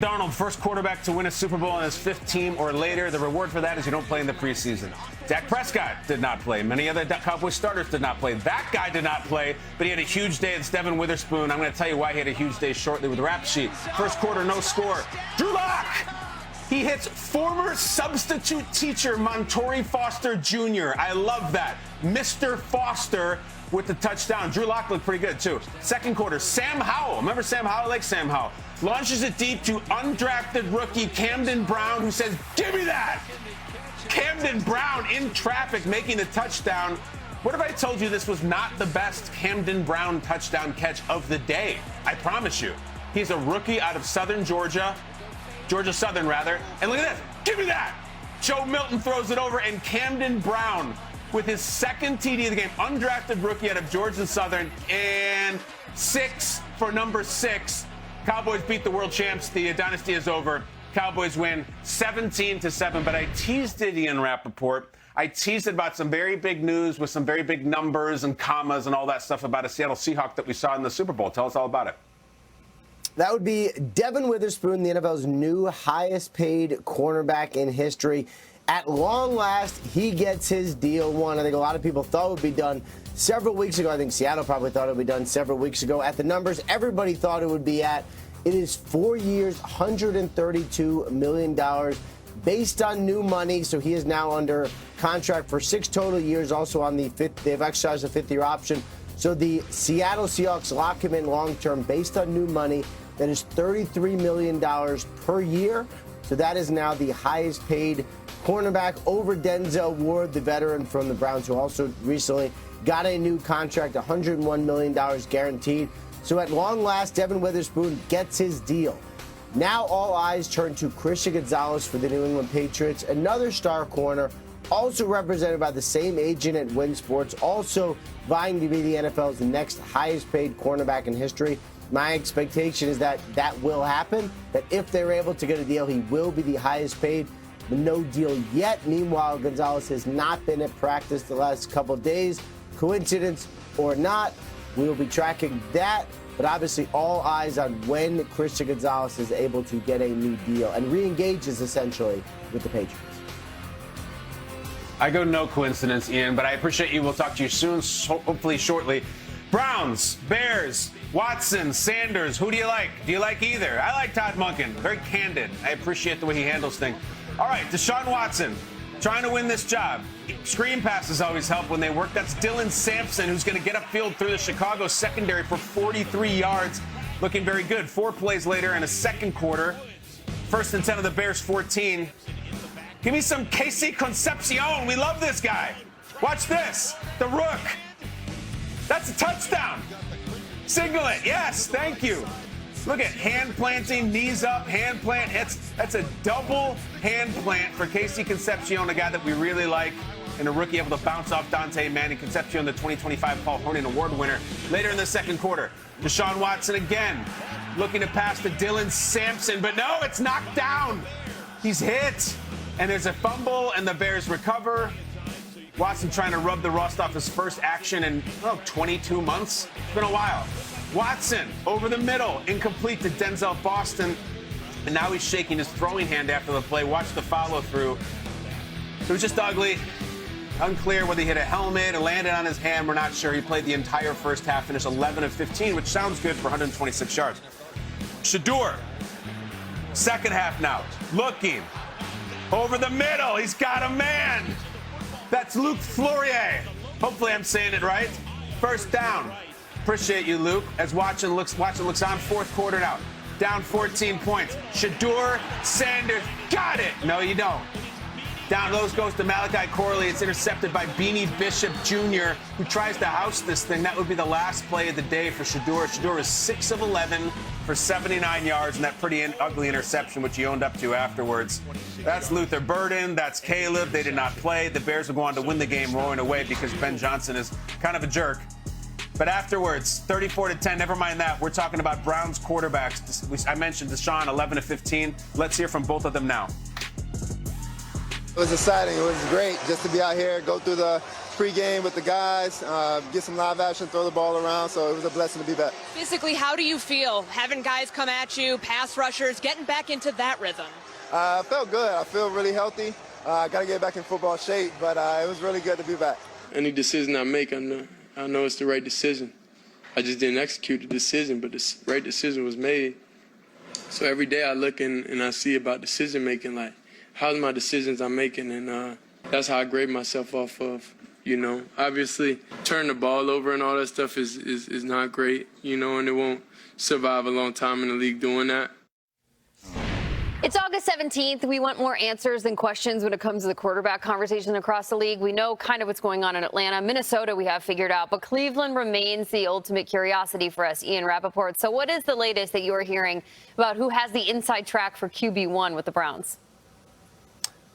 Darnold, first quarterback to win a Super Bowl on his fifth team or later. The reward for that is you don't play in the preseason. Dak Prescott did not play. Many other Cowboys starters did not play. That guy did not play, but he had a huge day. It's Devin Witherspoon. I'm going to tell you why he had a huge day shortly with the rap sheet. First quarter, no score. Drew Lock! He hits former substitute teacher Montori Foster Jr. I love that. Mr. Foster with the touchdown. Drew Lock looked pretty good, too. Second quarter, Sam Howell. Remember Sam Howell? I like Sam Howell. Launches it deep to undrafted rookie Camden Brown, who says, give me that! Camden Brown in traffic making the touchdown. What if I told you this was not the best Camden Brown touchdown catch of the day? I promise you. He's a rookie out of Southern Georgia. Georgia Southern, rather. And look at this. Give me that! Joe Milton throws it over, and Camden Brown with his second TD of the game, undrafted rookie out of Georgia Southern, and 6 for number 6. Cowboys beat the world champs. The dynasty is over. Cowboys win 17-7. But I teased it, Ian Rappaport. I teased it about some very big news with some very big numbers and commas and all that stuff about a Seattle Seahawk that we saw in the Super Bowl. Tell us all about it. That would be Devin Witherspoon, the NFL's new highest-paid cornerback in history. At long last, he gets his deal won. I think a lot of people thought it would be done several weeks ago. I think Seattle probably thought it would be done several weeks ago. At the numbers everybody thought it would be at, it is 4 years, $132 million based on new money. So he is now under contract for 6 total years. Also on the fifth, they've exercised a 5th-year option. So the Seattle Seahawks lock him in long-term based on new money. That is $33 million per year. So that is now the highest paid cornerback over Denzel Ward, the veteran from the Browns, who also recently got a new contract, $101 million guaranteed. So at long last, Devin Witherspoon gets his deal. Now all eyes turn to Christian Gonzalez for the New England Patriots, another star corner, also represented by the same agent at Win Sports, also vying to be the NFL's next highest paid cornerback in history. My expectation is that that will happen, that if they're able to get a deal, he will be the highest paid. But no deal yet. Meanwhile, Gonzalez has not been at practice the last couple of days. Coincidence or not, we will be tracking that. But obviously, all eyes on when Christian Gonzalez is able to get a new deal and re-engages essentially with the Patriots. I go no coincidence, Ian, but I appreciate you. We'll talk to you soon, hopefully shortly. Browns, Bears, Watson, Sanders, who do you like? Do you like either? I like Todd Monken. Very candid. I appreciate the way he handles things. All right, Deshaun Watson, trying to win this job. Screen passes always help when they work. That's Dylan Sampson, who's going to get upfield through the Chicago secondary for 43 yards. Looking very good. 4 plays later in a second quarter. 1st and 10 of the Bears 14. Give me some Casey Concepcion. We love this guy. Watch this. The Rook. That's a touchdown. Signal it. Yes, thank you. Look at hand planting, knees up, hand plant. That's a double hand plant for Casey Concepcion, a guy that we really like, and a rookie able to bounce off Dante Manning. Concepcion, the 2025 Paul Horning Award winner. Later in the second quarter, Deshaun Watson again looking to pass to Dylan Sampson, but no, it's knocked down. He's hit, and there's a fumble, and the Bears recover. Watson trying to rub the rust off his first action in 22 months. It's been a while. Watson over the middle, incomplete to Denzel Boston. And now he's shaking his throwing hand after the play. Watch the follow through. It was just ugly. Unclear whether he hit a helmet or landed on his hand. We're not sure. He played the entire first half, finished 11 of 15, which sounds good for 126 yards. Shedeur, second half now, looking over the middle. He's got a man. That's Luke Flourier. Hopefully I'm saying it right. First down. Appreciate you, Luke. As Watson looks on, fourth quarter now. Down 14 points. Shedeur, Sanders, got it. No, you don't. Down low goes to Malachi Corley. It's intercepted by Beanie Bishop Jr., who tries to house this thing. That would be the last play of the day for Shedeur. Shedeur is 6 of 11 for 79 yards, and that pretty ugly interception, which he owned up to afterwards. That's Luther Burden. That's Caleb. They did not play. The Bears will go on to win the game roaring away because Ben Johnson is kind of a jerk. But afterwards, 34-10, never mind that. We're talking about Browns quarterbacks. I mentioned Deshaun, 11 of 15. Let's hear from both of them now. was exciting. It was great just to be out here, go through the pregame with the guys, get some live action, throw the ball around. So it was a blessing to be back. Physically, how do you feel having guys come at you, pass rushers, getting back into that rhythm? I felt good. I feel really healthy. I got to get back in football shape, but it was really good to be back. Any decision I make, I know it's the right decision. I just didn't execute the decision, but the right decision was made. So every day I look and I see about decision making, like how's my decisions I'm making, and that's how I grade myself off of. You know, obviously turning the ball over and all that stuff is not great, you know, and it won't survive a long time in the league doing that. It's August 17th. We want more answers than questions when it comes to the quarterback conversation across the league. We know kind of what's going on in Atlanta. Minnesota we have figured out, but Cleveland remains the ultimate curiosity for us, Ian Rappaport. So what is the latest that you're hearing about who has the inside track for QB1 with the Browns?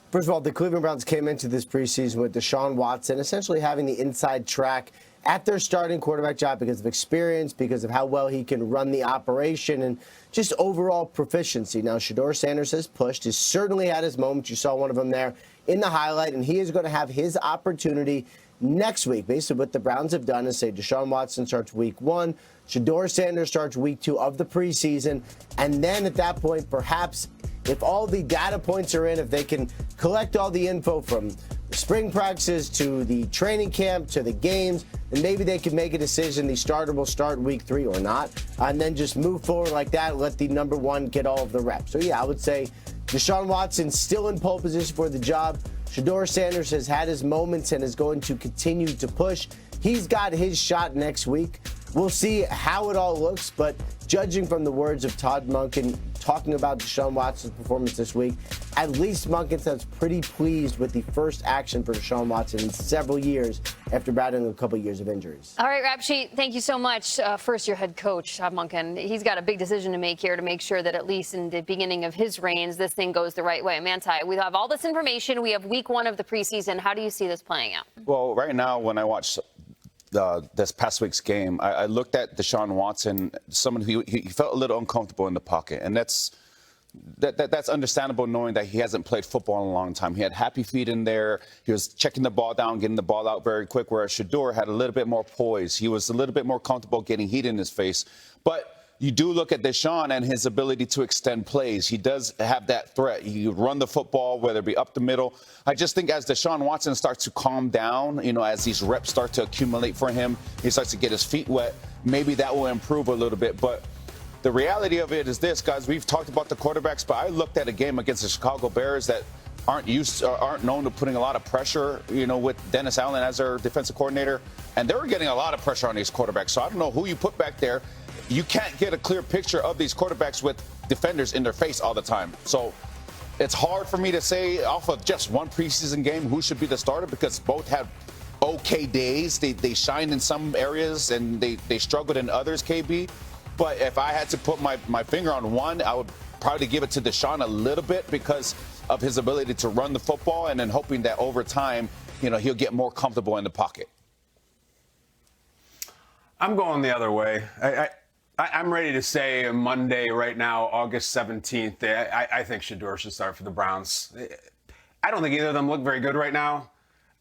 First of all, the Cleveland Browns came into this preseason with Deshaun Watson essentially having the inside track at their starting quarterback job because of experience, because of how well he can run the operation, and just overall proficiency. Now, Shedeur Sanders has pushed. He's certainly had his moments. You saw one of them there in the highlight, and he is going to have his opportunity next week. Basically, what the Browns have done is say Deshaun Watson starts week 1, Shedeur Sanders starts week 2 of the preseason, and then at that point, perhaps if all the data points are in, if they can collect all the info from spring practices to the training camp to the games, then maybe they can make a decision. The starter will start week 3 or not, and then just move forward like that, let the number 1 get all of the reps. So, yeah, I would say Deshaun Watson still in pole position for the job. Shedeur Sanders has had his moments and is going to continue to push. He's got his shot next week. We'll see how it all looks, but judging from the words of Todd Monken talking about Deshaun Watson's performance this week, at least Monken sounds pretty pleased with the first action for Deshaun Watson in several years after battling a couple years of injuries. All right, Rap Sheet, thank you so much. First, your head coach, Todd Monken. He's got a big decision to make here to make sure that at least in the beginning of his reigns, this thing goes the right way. Manti, we have all this information. We have week 1 of the preseason. How do you see this playing out? Well, right now, when I watch this past week's game, I looked at Deshaun Watson, someone who he felt a little uncomfortable in the pocket, and that's understandable knowing that he hasn't played football in a long time. He had happy feet in there. He was checking the ball down, getting the ball out very quick, whereas Shedeur had a little bit more poise. He was a little bit more comfortable getting heat in his face. But you do look at Deshaun and his ability to extend plays. He does have that threat. He run the football, whether it be up the middle. I just think as Deshaun Watson starts to calm down, you know, as these reps start to accumulate for him, he starts to get his feet wet, maybe that will improve a little bit. But the reality of it is this, guys, we've talked about the quarterbacks, but I looked at a game against the Chicago Bears that aren't known to putting a lot of pressure, you know, with Dennis Allen as their defensive coordinator, and they were getting a lot of pressure on these quarterbacks. So I don't know who you put back there. You can't get a clear picture of these quarterbacks with defenders in their face all the time. So it's hard for me to say off of just one preseason game who should be the starter because both have okay days. They shine in some areas and they struggled in others, KB. But if I had to put my finger on one, I would probably give it to Deshaun a little bit because of his ability to run the football and then hoping that over time, you know, he'll get more comfortable in the pocket. I'm going the other way. I'm ready to say Monday right now, August 17th. I think Shedeur should start for the Browns. I don't think either of them look very good right now.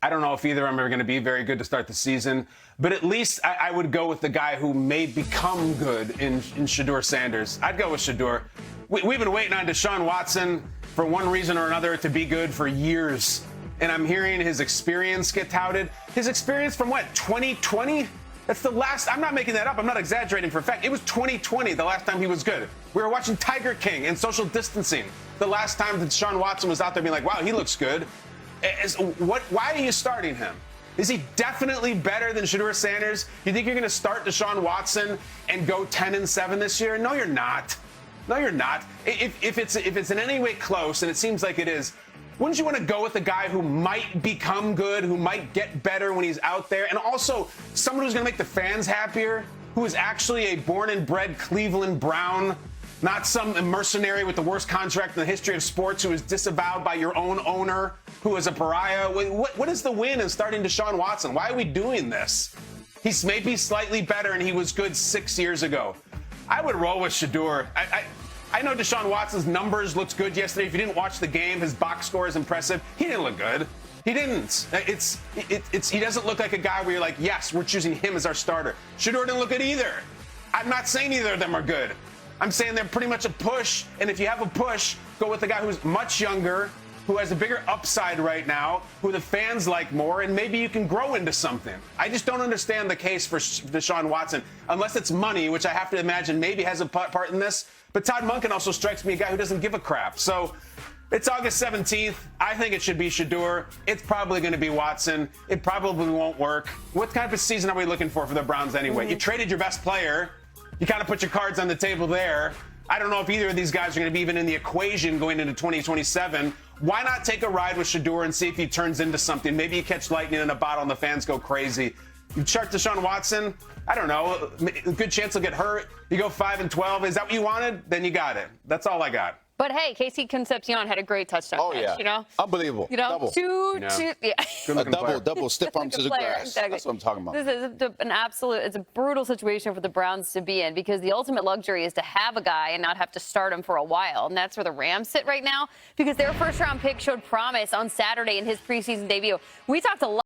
I don't know if either of them are going to be very good to start the season. But at least I would go with the guy who may become good in Shedeur Sanders. I'd go with Shedeur. We've been waiting on Deshaun Watson for one reason or another to be good for years. And I'm hearing his experience get touted. His experience from what, 2020? That's the last, I'm not making that up. I'm not exaggerating for a fact. It was 2020 the last time he was good. We were watching Tiger King and social distancing the last time that Deshaun Watson was out there being like, wow, he looks good. Why are you starting him? Is he definitely better than Shedeur Sanders? You think you're going to start Deshaun Watson and go 10-7 this year? No, you're not. No, you're not. If it's in any way close, and it seems like it is, wouldn't you want to go with a guy who might become good, who might get better when he's out there, and also someone who's going to make the fans happier, who is actually a born and bred Cleveland Brown, not some mercenary with the worst contract in the history of sports who is disavowed by your own owner, who is a pariah? What is the win in starting Deshaun Watson? Why are we doing this? He's maybe slightly better, and he was good 6 years ago. I would roll with Shedeur. I know Deshaun Watson's numbers looked good yesterday. If you didn't watch the game, his box score is impressive. He didn't look good. He didn't. He doesn't look like a guy where you're like, yes, we're choosing him as our starter. Shedeur didn't look good either. I'm not saying either of them are good. I'm saying they're pretty much a push. And if you have a push, go with the guy who's much younger, who has a bigger upside right now, who the fans like more, and maybe you can grow into something. I just don't understand the case for Deshaun Watson, unless it's money, which I have to imagine maybe has a part in this. But Todd Monken also strikes me a guy who doesn't give a crap. So it's August 17th. I think it should be Shedeur. It's probably going to be Watson. It probably won't work. What kind of a season are we looking for the Browns anyway? You traded your best player. You kind of put your cards on the table there. I don't know if either of these guys are going to be even in the equation going into 2027. Why not take a ride with Shedeur and see if he turns into something? Maybe you catch lightning in a bottle and the fans go crazy. You chart Deshaun Watson, I don't know, a good chance he'll get hurt. You go 5-12. Is that what you wanted? Then you got it. That's all I got. But hey, Casey Concepcion had a great touchdown catch, yeah. you know? Unbelievable. You know, double. two, yeah. Double, stiff arm to the grass. Exactly. That's what I'm talking about. This is an absolute, it's a brutal situation for the Browns to be in because the ultimate luxury is to have a guy and not have to start him for a while. And that's where the Rams sit right now because their first-round pick showed promise on Saturday in his preseason debut. We talked a lot.